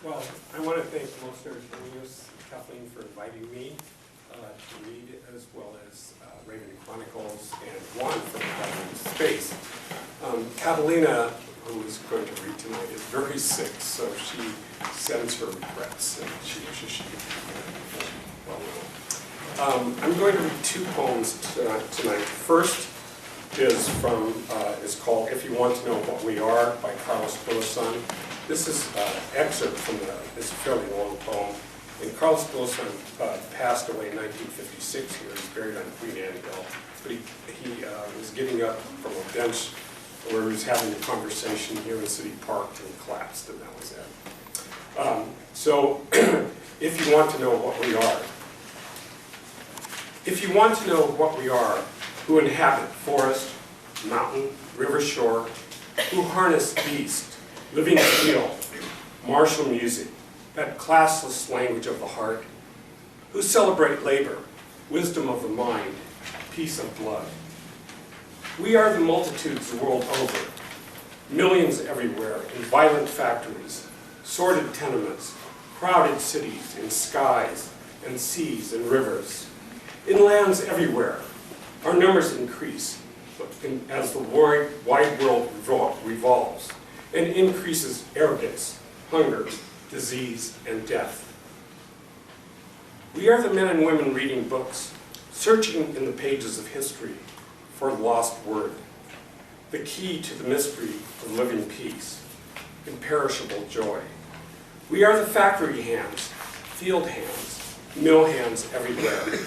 Well, I want to thank most everyone, Kathleen, for inviting me to read, as well as Raven Chronicles, and Juan for providing space. Catalina, who is going to read tonight, is very sick, so she sends her regrets, and she wishes she could be well known. I'm going to read two poems tonight. First is called "If You Want to Know What We Are" by Carlos Bulosan. This is an excerpt from this fairly long poem. And Carlos Bulosan passed away in 1956 here. He's buried on Queen Anne Hill. But he was getting up from a bench where he was having a conversation here in City Park and collapsed, and that was it. So, if you want to know what we are. If you want to know what we are, who inhabit forest, mountain, river shore, who harness beast, living field, martial music, that classless language of the heart, who celebrate labor, wisdom of the mind, peace of blood. We are the multitudes the world over, millions everywhere in violent factories, sordid tenements, crowded cities, in skies and seas and rivers, in lands everywhere. Our numbers increase as the wide world revolves and increases arrogance, hunger, disease, and death. We are the men and women reading books, searching in the pages of history for the lost word, the key to the mystery of living peace, imperishable joy. We are the factory hands, field hands, mill hands everywhere,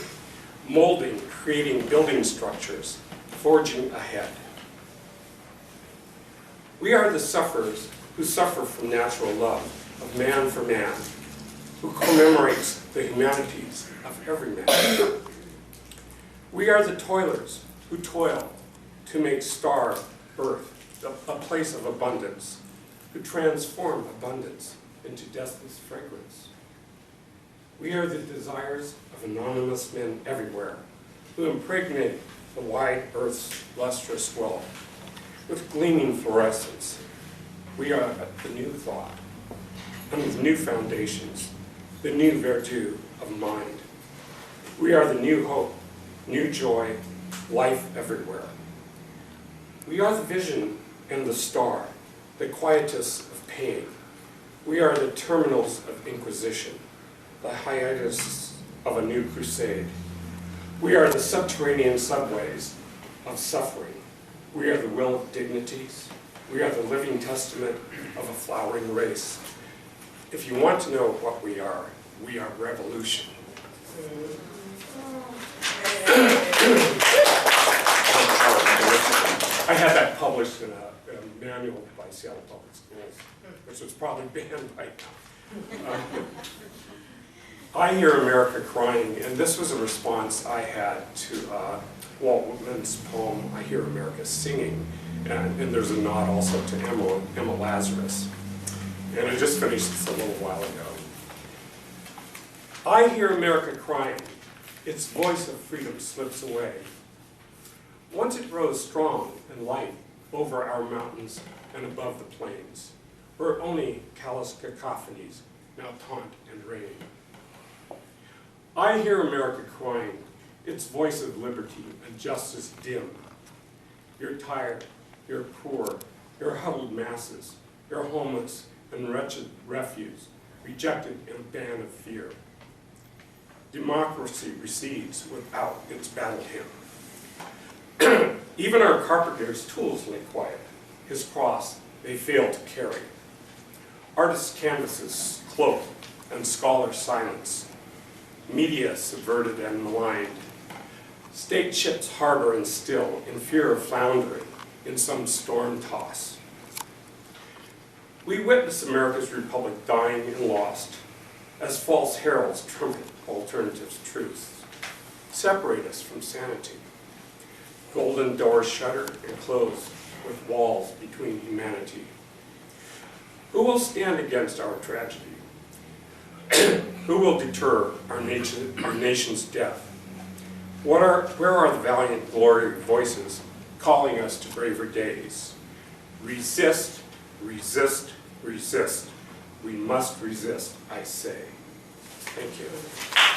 molding, creating building structures, forging ahead. We are the sufferers who suffer from natural love of man for man, who commemorates the humanities of every man. We are the toilers who toil to make star earth a place of abundance, who transform abundance into deathless fragrance. We are the desires of anonymous men everywhere, who impregnate the wide earth's lustrous wealth with gleaming fluorescence. We are the new thought, and with new foundations, the new virtue of mind. We are the new hope, new joy, life everywhere. We are the vision and the star, the quietus of pain. We are the terminals of inquisition, the hiatus of a new crusade. We are the subterranean subways of suffering. We are the will of dignities. We are the living testament of a flowering race. If you want to know what we are revolution. I had that published in a manual by Seattle Public Schools, which was probably banned by now. I Hear America Crying, and this was a response I had to Walt Whitman's poem, I Hear America Singing, and there's a nod also to Emma Lazarus. And I just finished this a little while ago. I hear America crying, its voice of freedom slips away. Once it rose strong and light over our mountains and above the plains, where only callous cacophonies now taunt and reign. I hear America crying, its voice of liberty and justice dim. You're tired, you're poor, you're huddled masses, you're homeless and wretched refuse, rejected in a ban of fear. Democracy recedes without its battle hymn. Even our carpenter's tools lay quiet. His cross they fail to carry. Artists' canvases cloak and scholars' silence. Media subverted and maligned. State ships harbor and still in fear of floundering in some storm toss. We witness America's republic dying and lost as false heralds trumpet alternatives' truths, separate us from sanity. Golden doors shutter and close with walls between humanity. Who will stand against our tragedy? Who will deter our nation's death? Where are the valiant glory voices calling us to braver days? Resist, resist, resist. We must resist, I say. Thank you.